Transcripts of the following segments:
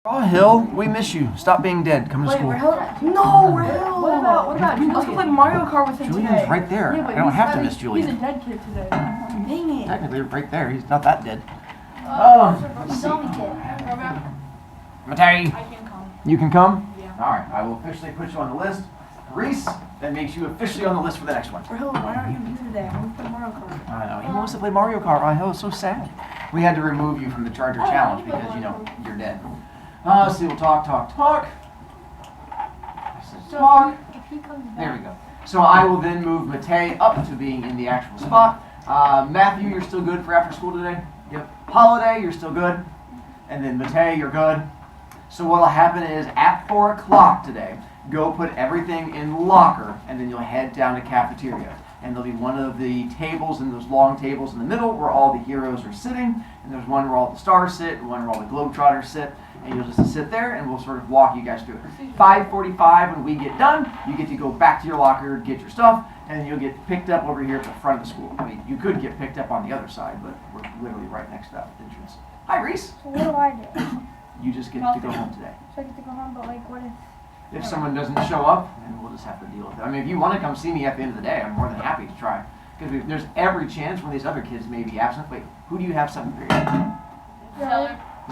Oh, Hill, we miss you. Stop being dead. Come to Wait, school. we're Hill? No, we're Hill. What about let's go play Mario Kart with him Julian's today. right there. Yeah, but I don't have to he's miss Julian. He's a dead kid today. Dang it. Technically, right there. He's not that dead. Oh, let's see. Zombie kid. Matei, I can come. you can come? Yeah. All right, I will officially put you on the list. Reese, that makes you officially on the list for the next one. We're Hill, why aren't you here today? I want to play Mario Kart. I know. He wants to play Mario Kart. I know. It's so sad. We had to remove you from the Charger Challenge because, you know, you're dead. Let's see. We'll talk. I said talk. If he comes back. There we go. So I will then move Matei up to being in the actual spot. Matthew, you're still good for after school today? Yep. Holiday, you're still good. And then Matei, you're good. So what'll happen is at 4 o'clock today, go put everything in locker, and then you'll head down to cafeteria. And there'll be one of the tables in those long tables in the middle where all the heroes are sitting, and there's one where all the stars sit, and one where all the globetrotters sit. And you'll just sit there, and we'll sort of walk you guys through it. 5:45 when we get done, you get to go back to your locker, get your stuff, and then you'll get picked up over here at the front of the school. I mean, you could get picked up on the other side, but we're literally right next to that entrance. Hi, Reese. So what do I do? You just get to go home today. So I get to go home, but like, what if? If someone doesn't show up, then we'll just have to deal with it. I mean, if you want to come see me at the end of the day, I'm more than happy to try. Because there's every chance one of these other kids may be absent. Wait, who do you have 7th period?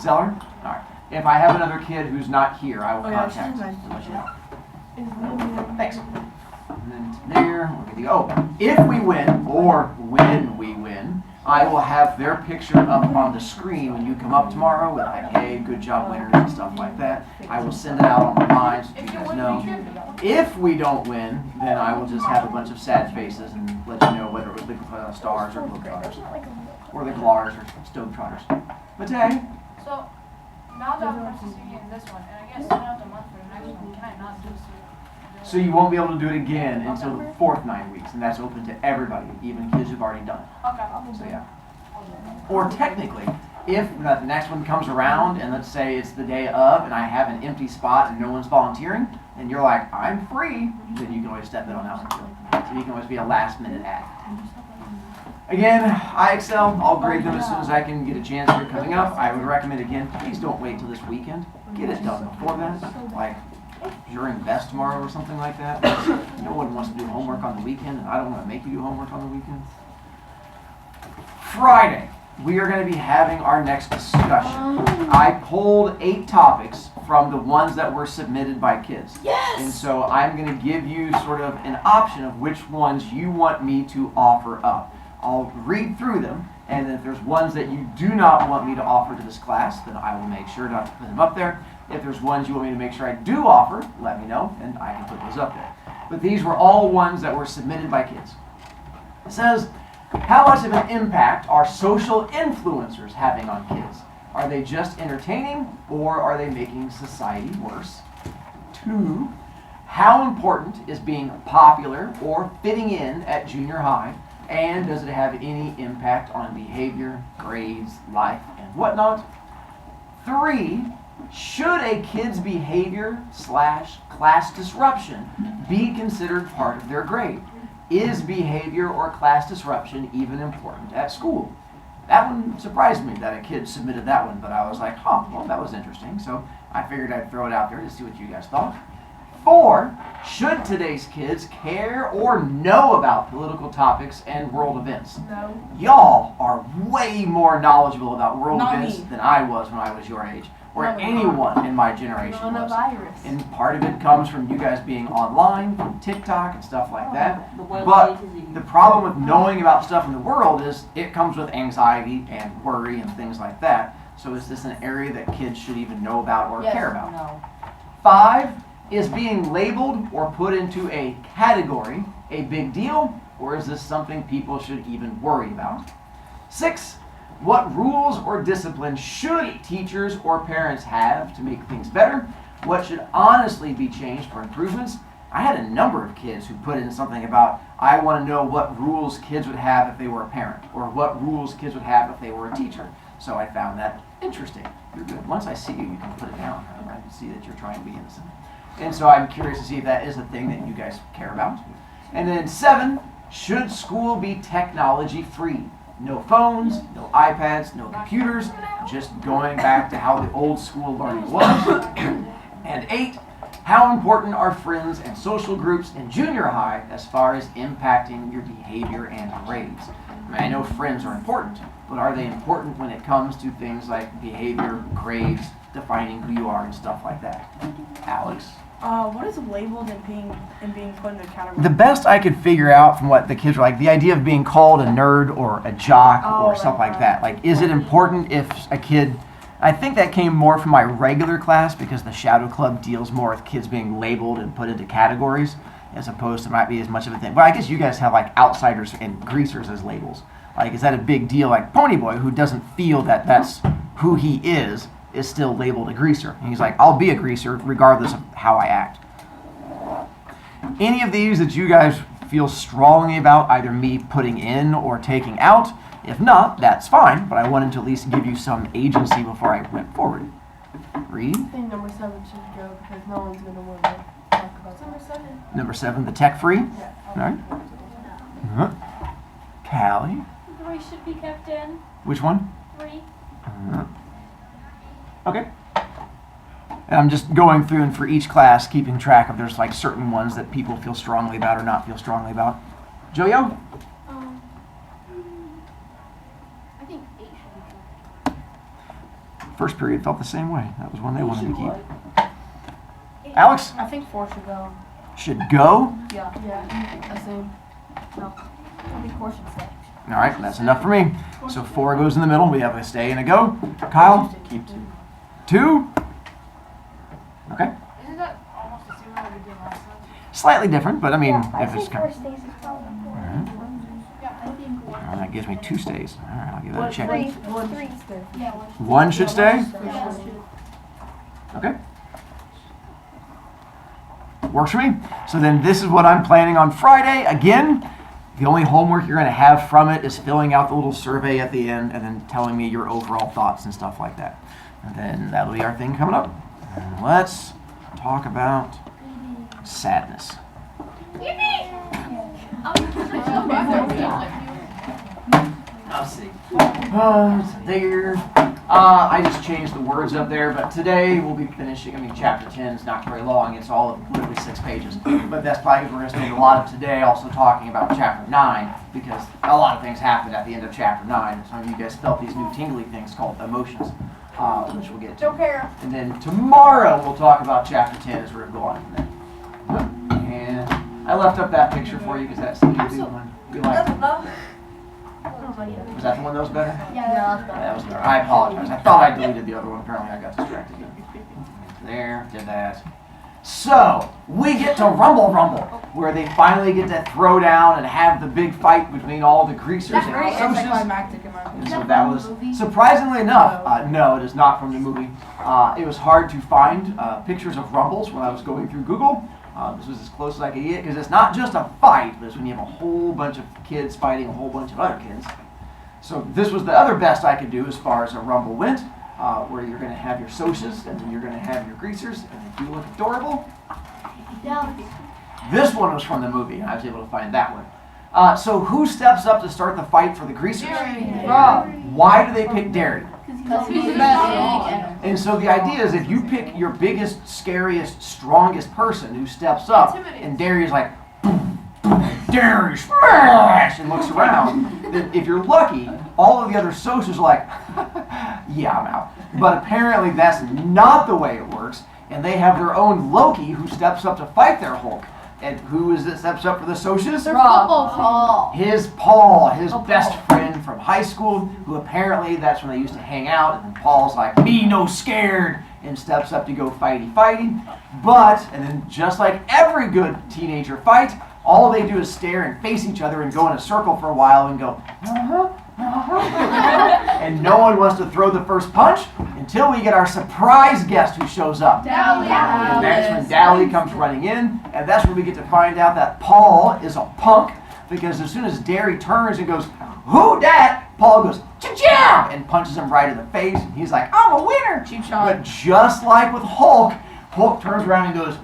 Zeller? All right. If I have another kid who's not here, I will contact she's and let you know. Nice. Thanks. And then there, we're good to go. If we win, or when we win, I will have their picture up on the screen when you come up tomorrow with like, hey, good job winners and stuff like that. I will send it out on the line so you guys know. If we don't win, then I will just have a bunch of sad faces and let you know whether it was the stars or globetrotters. Or the glars or stovetrotters. Matei? So, now that I'm participating in this one, and I guess send out the month for the next one, can I not do this? So you won't be able to do it again until the 4th 9 weeks, and that's open to everybody, even kids who've already done it. Okay. So yeah. Or technically, if the next one comes around, and let's say it's the day of, and I have an empty spot and no one's volunteering, and you're like, I'm free, then you can always step in on that one too. So you can always be a last-minute add. Again, IXL, I'll grade them as soon as I can get a chance here coming up. I would recommend, again, please don't wait till this weekend. Get it done before that. Like, during best tomorrow or something like that. No one wants to do homework on the weekend, and I don't want to make you do homework on the weekend. Friday, we are going to be having our next discussion. I pulled 8 topics from the ones that were submitted by kids. Yes! And so I'm going to give you sort of an option of which ones you want me to offer up. I'll read through them, and if there's ones that you do not want me to offer to this class, then I will make sure not to put them up there. If there's ones you want me to make sure I do offer, let me know, and I can put those up there. But these were all ones that were submitted by kids. It says, how much of an impact are social influencers having on kids? Are they just entertaining, or are they making society worse? 2, how important is being popular or fitting in at junior high? And does it have any impact on behavior, grades, life, and whatnot? 3, should a kid's behavior/class disruption be considered part of their grade? Is behavior or class disruption even important at school? That one surprised me that a kid submitted that one, but I was like, well, that was interesting. So I figured I'd throw it out there to see what you guys thought. 4, should today's kids care or know about political topics and world events? No. Y'all are way more knowledgeable about world Not events me. than I was when I was your age, or No, anyone in my generation was. Coronavirus. And part of it comes from you guys being online, from TikTok and stuff like that. But But the problem with knowing about stuff in the world is it comes with anxiety and worry and things like that. So is this an area that kids should even know about or care about? No. 5, is being labeled or put into a category a big deal, or is this something people should even worry about? 6, what rules or discipline should teachers or parents have to make things better? What should honestly be changed for improvements? I had a number of kids who put in something about, I want to know what rules kids would have if they were a parent, or what rules kids would have if they were a teacher. So I found that interesting. You're good. Once I see you, you can put it down. I can see that you're trying to be innocent. And so I'm curious to see if that is a thing that you guys care about. And then 7, should school be technology free? No phones, no iPads, no computers, just going back to how the old school learning was. And 8, how important are friends and social groups in junior high as far as impacting your behavior and grades? I mean, I know friends are important, but are they important when it comes to things like behavior, grades, defining who you are, and stuff like that? Alex? What is labeled and being put in a category? The best I could figure out from what the kids were like, the idea of being called a nerd or a jock or stuff like that. Like, is it important if a kid... I think that came more from my regular class because the Shadow Club deals more with kids being labeled and put into categories as opposed to might be as much of a thing. But I guess you guys have like outsiders and greasers as labels. Like, is that a big deal? Like Ponyboy, who doesn't feel that that's who he is still labeled a greaser. And he's like, I'll be a greaser regardless of how I act. Any of these that you guys feel strongly about either me putting in or taking out? If not, that's fine, but I wanted to at least give you some agency before I went forward. Read. I think number 7 should go because no one's going to want to talk about number 7. Number 7, the tech-free. Yeah. All right. Callie. 3 should be kept in. Which one? 3. Okay. And I'm just going through and for each class keeping track of there's like certain ones that people feel strongly about or not feel strongly about. Joyo? I think 8 should be kept. First period felt the same way. That was one they wanted to keep. Alex? I think 4 should go. Should go? Yeah. Yeah. I think. No. I think 4 should stay. All right, that's enough for me. So 4 goes in the middle. We have a stay and a go. Kyle? Keep 2? Okay. Isn't that almost the same way we did last time? Slightly different, but I mean, Yeah, I if it's think kind first days is probably All important. right. Yeah, I think one. Well, that gives me 2 stays. All right, I'll give that a check. 3. Yeah, 1 should stay? Yeah. Okay. Works for me. So then this is what I'm planning on Friday. Again, the only homework you're going to have from it is filling out the little survey at the end and then telling me your overall thoughts and stuff like that. And then that'll be our thing coming up. And let's talk about sadness. I'll see. There. I just changed the words up there, but today we'll be finishing, chapter 10 is not very long. It's all of literally 6 pages. But that's probably because we're going to spend a lot of today also talking about chapter 9, because a lot of things happened at the end of chapter 9. Some of you guys felt these new tingly things called emotions, which we'll get to. Don't care. And then tomorrow we'll talk about chapter 10 as we're going on from there. And I left up that picture for you because that's the one we like. Was that the one that was better? Yeah. That was better. I apologize. I thought I deleted the other one. Apparently I got distracted. There, did that. So, we get to Rumble, where they finally get to throw down and have the big fight between all the greasers That's and very socias. anticlimactic in my And opinion. so that was, surprisingly enough, no, it is not from the movie. It was hard to find pictures of Rumbles when I was going through Google. This was as close as I could get, because it's not just a fight, but it's when you have a whole bunch of kids fighting a whole bunch of other kids. So this was the other best I could do as far as a Rumble went, where you're going to have your socias, and then you're going to have your greasers, and they do look adorable. This one was from the movie, and I was able to find that one. So who steps up to start the fight for the greasers? Why do they pick Derry? Because he's the best. And so the idea is if you pick your biggest, scariest, strongest person who steps up, and Derry's like, Derry, smash, and looks around, then if you're lucky, all of the other socials are like, yeah, I'm out. But apparently that's not the way it works, and they have their own Loki who steps up to fight their Hulk. And who is it steps up for the socias? Paul. His Paul, his best friend from high school, who apparently that's when they used to hang out, and then Paul's like, me no scared, and steps up to go fighty. But, and then just like every good teenager fight, all they do is stare and face each other and go in a circle for a while and go, and no one wants to throw the first punch until we get our surprise guest who shows up. Dally. And that's when Dally comes running in, and that's when we get to find out that Paul is a punk, because as soon as Derry turns and goes, who dat? Paul goes, cha-cha! And punches him right in the face, and he's like, I'm a winner! But just like with Hulk, Hulk turns around and goes,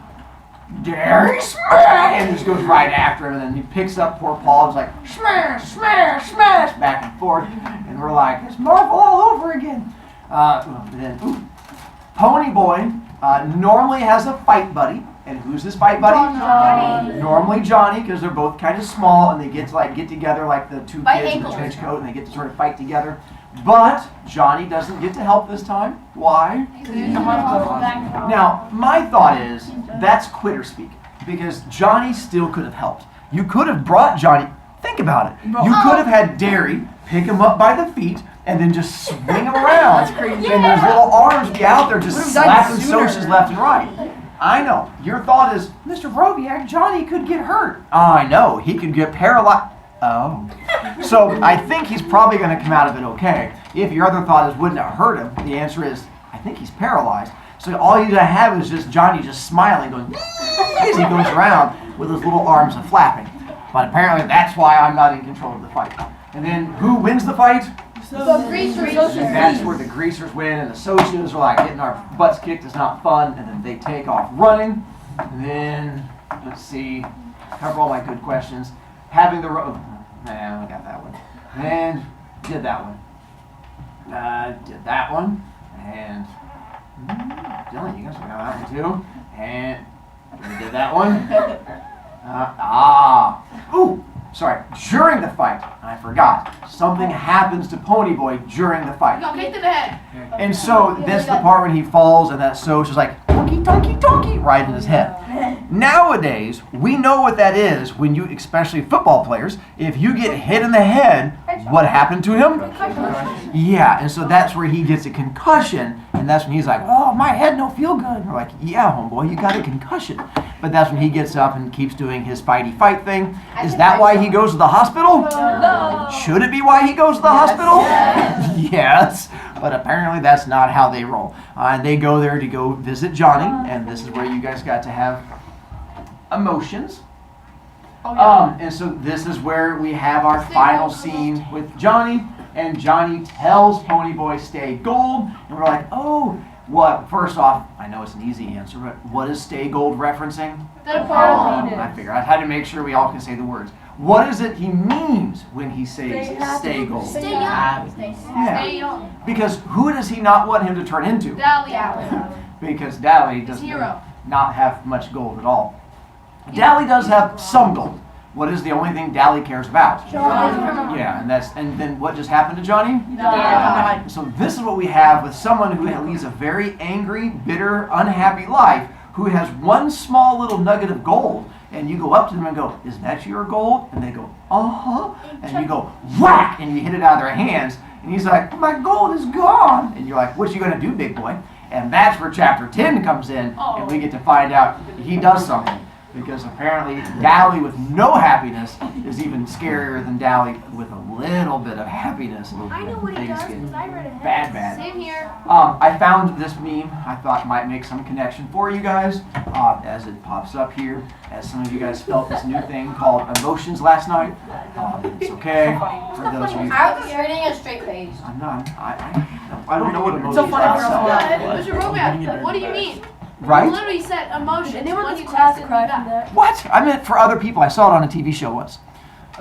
Derry, smash! And he just goes right after him, and then he picks up poor Paul and is like, smash, smash, smash, back and forth. And we're like, it's Marvel all over again. Pony Boy normally has a fight buddy. And who's his fight buddy? Johnny. Normally Johnny, because they're both kind of small, and they get to get together like the two Fight kids in the ankles. trench coat, and they get to sort of fight together. But Johnny doesn't get to help this time. Why? Now, my thought is that's quitter speak, because Johnny still could have helped. You could have brought Johnny. Think about it. You could have had Derry pick him up by the feet and then just swing him around. That's crazy. And his little arms be out there just Would've done slapping sooner. socias left and right. I know. Your thought is, Mr. Brovicast, Johnny could get hurt. I know. He could get paralyzed. Oh. So I think he's probably going to come out of it okay. If your other thought is, wouldn't it hurt him? The answer is, I think he's paralyzed. So all you have is just Johnny just smiling, going, as he goes around with his little arms flapping. But apparently that's why I'm not in control of the fight. And then who wins the fight? The greasers. And that's where the greasers win, and the socials are like, getting our butts kicked is not fun, and then they take off running. And then, let's see, cover all my good questions. Having the man, I got that one. And did that one. Did that one. And Dylan, you guys got that one too. And we did that one. Ooh, sorry. During the fight, I forgot. Something happens to Pony Boy during the fight. Got kicked in the head. And so that's the part when he falls and that soch is like, donkey, donkey, donkey, right in his head. Nowadays, we know what that is when you, especially football players, if you get hit in the head, what happened to him? Yeah, and so that's where he gets a concussion, and that's when he's like, oh, my head don't feel good. And we're like, yeah, homeboy, you got a concussion. But that's when he gets up and keeps doing his fighty fight thing. Is that why he goes to the hospital? No. Should it be why he goes to the hospital? Yes, but apparently that's not how they roll. And they go there to go visit Johnny, and this is where you guys got to have emotions. And so this is where we have our final scene with Johnny, and Johnny tells Pony Boy stay gold, and we're like, oh, what? First off, I know it's an easy answer, but what is stay gold referencing? I figure I had to make sure we all can say the words. What is it he means when he says stay gold? Stay young. Yeah. Stay young. Because who does he not want him to turn into? Dally. Because Dally does Hero. not have much gold at all. Dally does have some gold. What is the only thing Dally cares about? Yeah, and then what just happened to Johnny? So this is what we have with someone who leads a very angry, bitter, unhappy life, who has one small little nugget of gold, and you go up to them and go, is that your gold? And they go, uh-huh. And you go, whack, and you hit it out of their hands, and he's like, my gold is gone. And you're like, what you gonna do, big boy? And that's where chapter 10 comes in, and we get to find out he does something. Because apparently Dally with no happiness is even scarier than Dally with a little bit of happiness. I know what he Things does get because I read ahead. bad. Same here. I found this meme I thought might make some connection for you guys as it pops up here. As some of you guys felt this new thing called emotions last night. It's okay. For those of you, I was just reading a straight face. I'm not. I don't know what emotions So funny are. girl. Mr. Brovicast, what do you mean? You Right? literally said emotions. And they were when in you this class tested cry me from back. that. What? I meant for other people. I saw it on a TV show once.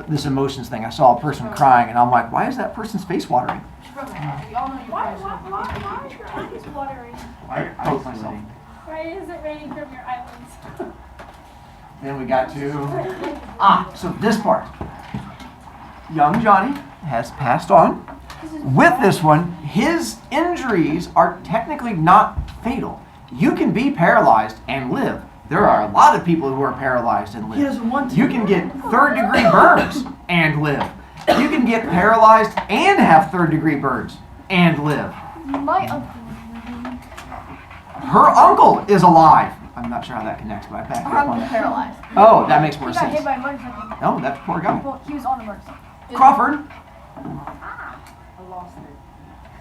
This emotions thing. I saw a person crying, and I'm like, why is that person's face watering? Mr. Brovicast, we all know you're Why crazy. is your eyes watering? I poke myself. Why is it raining from your eyelids? Then we got to so this part. Young Johnny has passed on. With this one, his injuries are technically not fatal. You can be paralyzed and live. There are a lot of people who are paralyzed and He doesn't live. want to. You can get third-degree burns and live. You can get paralyzed and have third-degree burns and live. My uncle. Her uncle is alive. I'm not sure how that connects, but I backed Her up on uncle's that. paralyzed. Oh, that makes more He got hit sense. by a motorcycle. Oh, that's poor guy. Well, he was on a motorcycle. Crawford.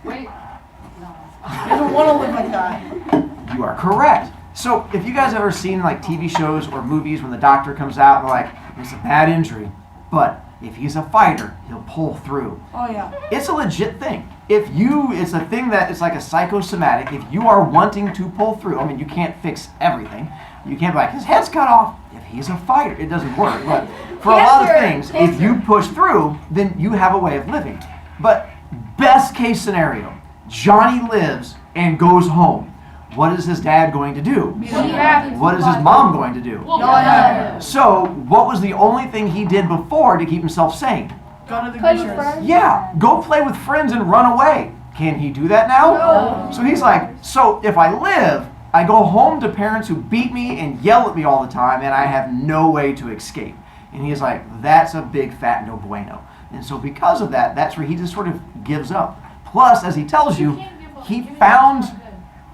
Wait. He doesn't want to live like that. You are correct. So if you guys have ever seen like TV shows or movies when the doctor comes out and they're like, it's a bad injury, but if he's a fighter, he'll pull through. Oh yeah. It's a legit thing. It's a thing that it's like a psychosomatic. If you are wanting to pull through, I mean, you can't fix everything. You can't be like, his head's cut off. If he's a fighter, it doesn't work. But for a lot of things, if you push through, then you have a way of living. But best case scenario, Johnny lives and goes home. What is his dad going to do? What is his mom going to do? So, what was the only thing he did before to keep himself sane? Go to the Play with beaches. friends. Yeah, go play with friends and run away. Can he do that now? No. So he's like, so if I live, I go home to parents who beat me and yell at me all the time, and I have no way to escape. And he's like, that's a big fat no bueno. And so because of that, that's where he just sort of gives up. Plus, as he tells you, he found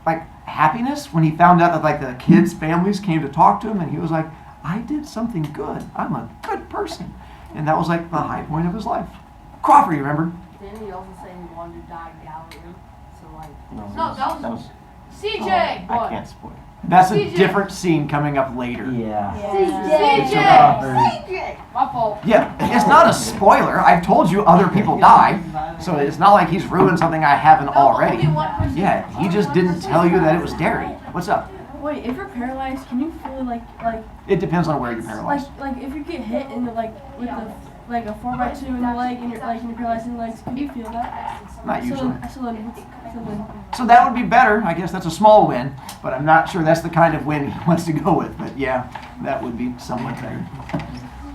like happiness when he found out that like the kids' families came to talk to him, and he was like, I did something good. I'm a good person. And that was like the high point of his life. Crawford, you remember? Didn't he also say he wanted to die gallery? So like, No, that was CJ. I can't spoil. That's a CJ. different scene coming up later. Yeah. CJ. My fault. Yeah, it's not a spoiler. I've told you other people die, so it's not like he's ruined something I haven't already. Yeah, he just didn't tell you that it was dairy. What's up? Wait, if you're paralyzed, can you feel like It depends on where you're paralyzed. like if you get hit in the with the like a 4x2 in the leg and you're paralyzed in the legs, can you feel that? Not usually. So then, So that would be better. I guess that's a small win, but I'm not sure that's the kind of win he wants to go with. But yeah, that would be somewhat better.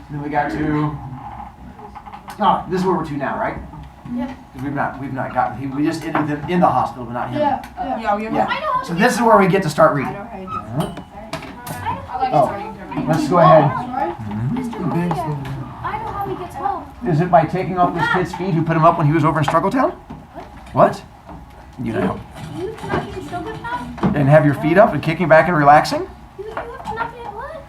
Then we got to. Oh, this is where we're to now, right? Yep. 'Cause we've not gotten. We just ended them in the hospital, but not him. yeah, we have Yeah. So this is where we get to start reading. I like Oh. starting. Let's go ahead. Mr. Maria, I know how he gets home. Is it by taking off this kid's feet who put him up when he was over in Struggletown? What? You know. You cannot be in Struggletown? And have your feet up and kicking back and relaxing? You cannot be at what?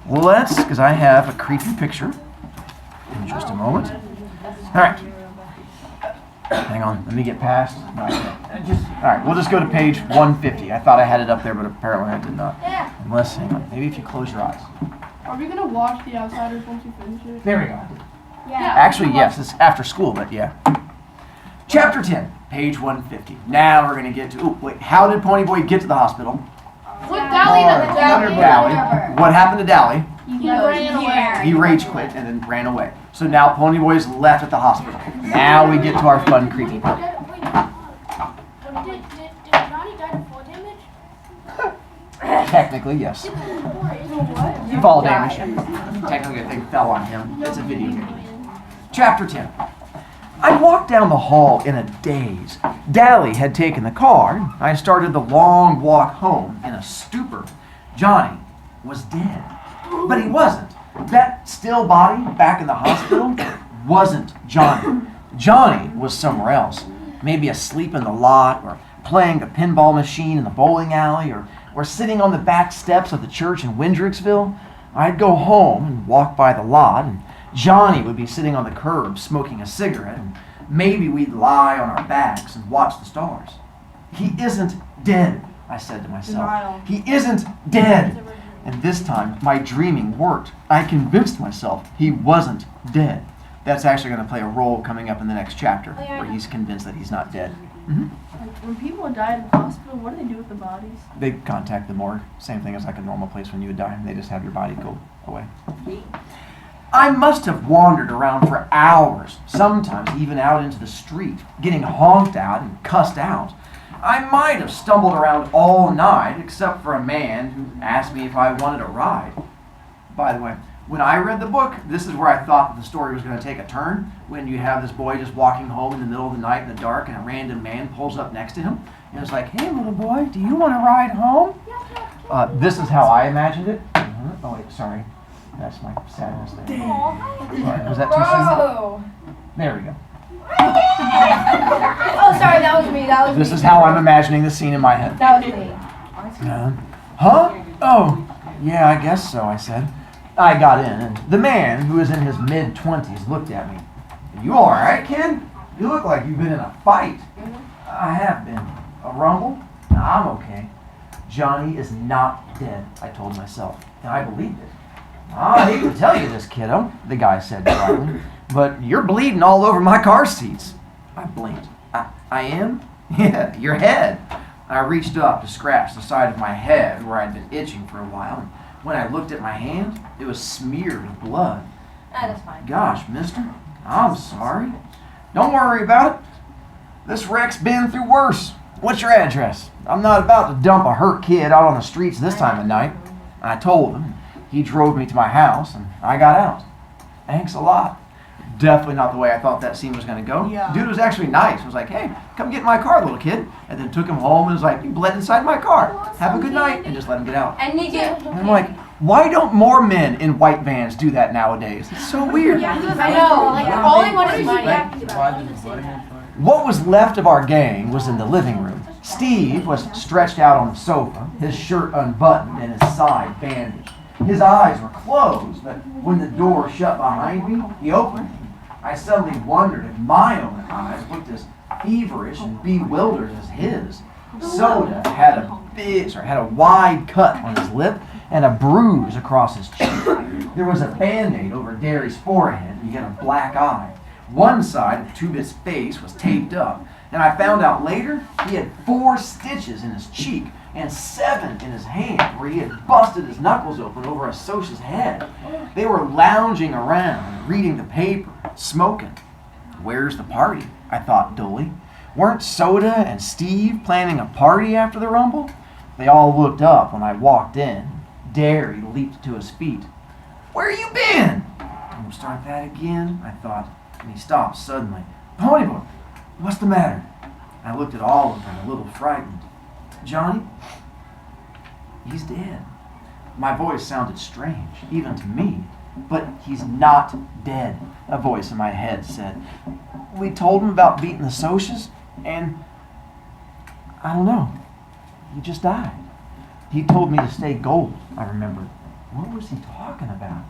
Well, let's, because I have a creepy picture in just a moment. All right. Hang on, let me get past. No, I can't. All right, we'll just go to page 150. I thought I had it up there, but apparently I did not. Yeah. Unless, hang on, maybe if you close your eyes. Are we gonna watch The Outsiders once we finish it? There we go. Yeah. Actually, yes, it's after school, but yeah. Chapter 10, page 150. Now we're going to get to, oh, wait, how did Ponyboy get to the hospital? With Dally to Dally. What happened to Dally? He ran away. He rage quit and then ran away. So now Ponyboy's left at the hospital. Now we get to our fun, creepy part. Did Johnny die to fall damage? Technically, yes. Fall damage. Technically, a thing fell on him. It's a video game. Chapter 10. I walked down the hall in a daze. Dally had taken the car. I started the long walk home in a stupor. Johnny was dead. But he wasn't. That still body back in the hospital wasn't Johnny. Johnny was somewhere else. Maybe asleep in the lot, or playing the pinball machine in the bowling alley, or sitting on the back steps of the church in Windricksville. I'd go home and walk by the lot, and Johnny would be sitting on the curb smoking a cigarette, and maybe we'd lie on our backs and watch the stars. He isn't dead, I said to myself. Denial. He isn't dead. And this time, my dreaming worked. I convinced myself he wasn't dead. That's actually going to play a role coming up in the next chapter, where he's convinced that he's not dead. Like, when people die in the hospital, what do they do with the bodies? They contact the morgue. Same thing as like a normal place when you would die. They just have your body go away. I must have wandered around for hours, sometimes even out into the street, getting honked at and cussed out. I might have stumbled around all night, except for a man who asked me if I wanted a ride. By the way, when I read the book, this is where I thought that the story was going to take a turn, when you have this boy just walking home in the middle of the night in the dark, and a random man pulls up next to him, and it's like, hey, little boy, do you want to ride home? This is how I imagined it. Oh, wait, sorry. That's my sadness there. Sorry, was that too soon? There we go. Oh, sorry, that was me. This is how I'm imagining the scene in my head. That was me. Huh? Oh, yeah, I guess so, I said. I got in, and the man, who was in his mid-20s, looked at me. You all right, kid? You look like you've been in a fight. I have been. A rumble? No, I'm okay. Johnny is not dead, I told myself, and I believed it. I hate to tell you this, kiddo, the guy said dryly, but you're bleeding all over my car seats. I blinked. I am? Yeah, your head. I reached up to scratch the side of my head where I'd been itching for a while, and when I looked at my hand, it was smeared with blood. That's fine. Gosh, mister, I'm sorry. Don't worry about it. This wreck's been through worse. What's your address? I'm not about to dump a hurt kid out on the streets this time of night. I told him. He drove me to my house, and I got out. Thanks a lot. Definitely not the way I thought that scene was going to go. Yeah. Dude was actually nice. He was like, hey, come get in my car, little kid. And then took him home and was like, you bled inside my car. Have a good night. And just let him get out. And you get. And I'm like, why don't more men in white vans do that nowadays? It's so weird. I know. Like all they want is money. What was left of our gang was in the living room. Steve was stretched out on the sofa, his shirt unbuttoned and his side bandaged. His eyes were closed, but when the door shut behind me, he opened them. I suddenly wondered if my own eyes looked as feverish and bewildered as his. Soda had a wide cut on his lip and a bruise across his cheek. There was a Band-Aid over Derry's forehead, and he had a black eye. One side of Two-Bit's face was taped up, and I found out later he had 4 stitches in his cheek and 7 in his hand where he had busted his knuckles open over a Sosa's head. They were lounging around, reading the paper, smoking. Where's the party? I thought dully. Weren't Soda and Steve planning a party after the rumble? They all looked up when I walked in. Derry leaped to his feet. Where you been? Don't start that again, I thought, and he stopped suddenly. Ponyboy, what's the matter? I looked at all of them, a little frightened. Johnny, he's dead. My voice sounded strange, even to me, but he's not dead, a voice in my head said. We told him about beating the Socias, and I don't know, he just died. He told me to stay gold, I remembered. What was he talking about?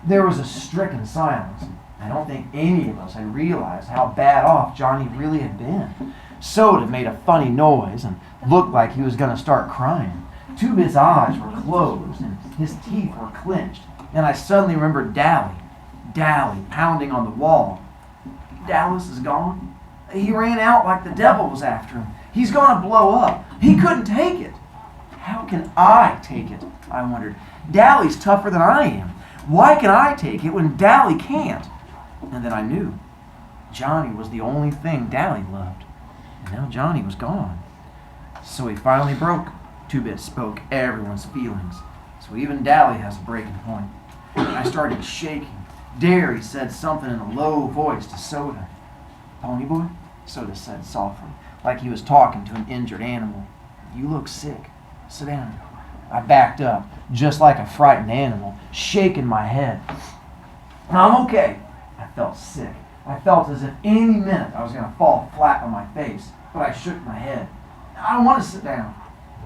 There was a stricken silence. I don't think any of us had realized how bad off Johnny really had been. Soda made a funny noise and looked like he was going to start crying. Two-Bit's eyes were closed and his teeth were clenched. And I suddenly remembered Dally pounding on the wall. Dallas is gone. He ran out like the devil was after him. He's going to blow up. He couldn't take it. How can I take it? I wondered. Dally's tougher than I am. Why can I take it when Dally can't? And then I knew. Johnny was the only thing Dally loved. And now Johnny was gone. So he finally broke. Two-Bit spoke everyone's feelings. So even Dally has a breaking point. I started shaking. Derry said something in a low voice to Soda. Ponyboy, Soda said softly, like he was talking to an injured animal. You look sick. Sit down. I backed up, just like a frightened animal, shaking my head. I'm okay. I felt sick. I felt as if any minute I was going to fall flat on my face, but I shook my head. I don't want to sit down.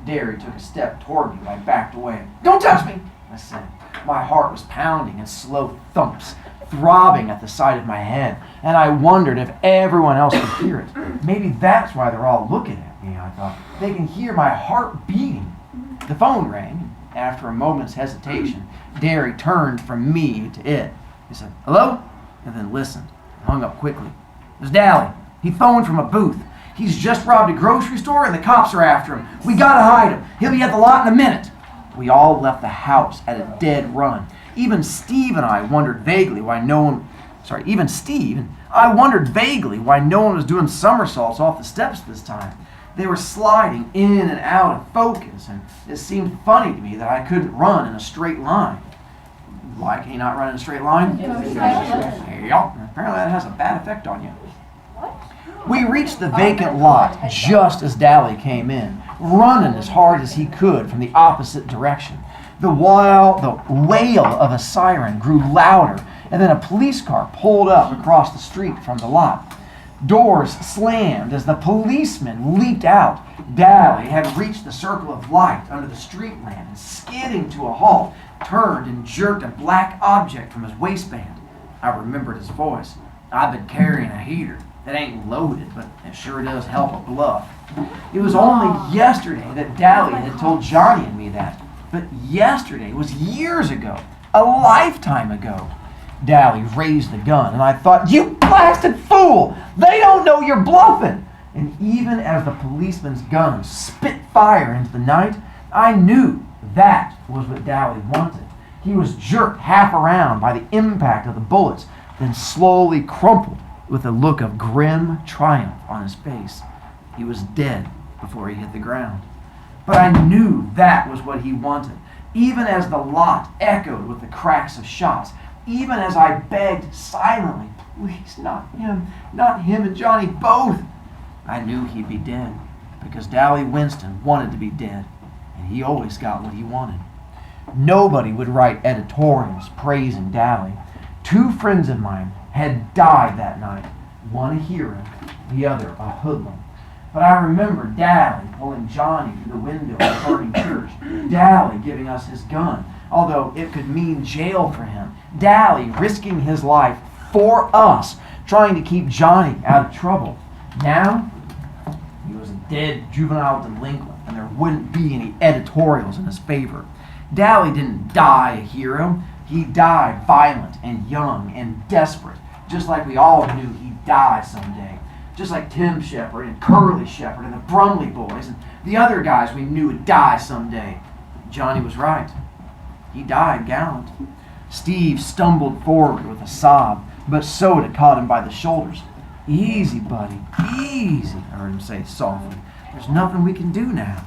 Derry took a step toward me. I backed away. Don't touch me, I said. My heart was pounding in slow thumps, throbbing at the side of my head, and I wondered if everyone else could hear it. Maybe that's why they're all looking at me, I thought. They can hear my heart beating. The phone rang. After a moment's hesitation, Derry turned from me to it. He said, hello? And then listened. Hung up quickly. It's Dally. He phoned from a booth. He's just robbed a grocery store and the cops are after him. We gotta hide him. He'll be at the lot in a minute. We all left the house at a dead run. Even Steve and I wondered vaguely why no one was doing somersaults off the steps this time. They were sliding in and out of focus, and it seemed funny to me that I couldn't run in a straight line. Why can you not run in a straight line? Yep. Apparently that has a bad effect on you. We reached the vacant lot just as Dally came in, running as hard as he could from the opposite direction. The wail of a siren grew louder, and then a police car pulled up across the street from the lot. Doors slammed as the policeman leaped out. Dally had reached the circle of light under the street lamp and, skidding to a halt, turned and jerked a black object from his waistband. I remembered his voice. I've been carrying a heater. It ain't loaded, but it sure does help a bluff. It was only yesterday that Dally had told Johnny and me that. But yesterday was years ago. a lifetime ago. Dally raised the gun, and I thought, you blasted fool! They don't know you're bluffing! And even as the policeman's gun spit fire into the night, I knew that was what Dally wanted. He was jerked half around by the impact of the bullets, then slowly crumpled with a look of grim triumph on his face. He was dead before he hit the ground. But I knew that was what he wanted, even as the lot echoed with the cracks of shots, even as I begged silently, please, not him and Johnny both. I knew he'd be dead, because Dally Winston wanted to be dead, and he always got what he wanted. Nobody would write editorials praising Dally. 2 friends of mine had died that night, one a hero, the other a hoodlum. But I remember Dally pulling Johnny through the window of the burning church, Dally giving us his gun, although it could mean jail for him, Dally risking his life for us, trying to keep Johnny out of trouble. Now, he was a dead juvenile delinquent, and there wouldn't be any editorials in his favor. Dally didn't die a hero. He died violent and young and desperate, just like we all knew he'd die someday. Just like Tim Shepard and Curly Shepard and the Brumley boys and the other guys we knew would die someday. Johnny was right. He died gallant. Steve stumbled forward with a sob, but Soda caught him by the shoulders. Easy, buddy, easy, I heard him say softly. There's nothing we can do now.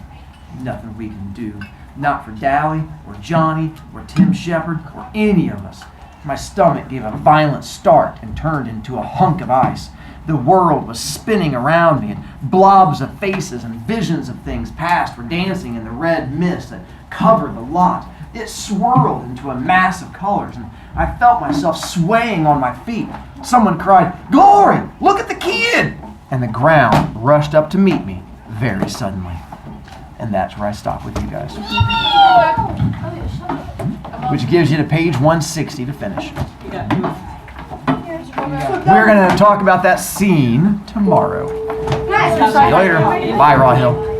Nothing we can do. Not for Dally, or Johnny, or Tim Shepard, or any of us. My stomach gave a violent start and turned into a hunk of ice. The world was spinning around me, and blobs of faces and visions of things past were dancing in the red mist that covered the lot. It swirled into a mass of colors, and I felt myself swaying on my feet. Someone cried, "Glory! Look at the kid!" And the ground rushed up to meet me very suddenly. And that's where I stop with you guys. Which gives you to page 160 to finish. We're going to talk about that scene tomorrow. See you later. Bye, Raw Hill.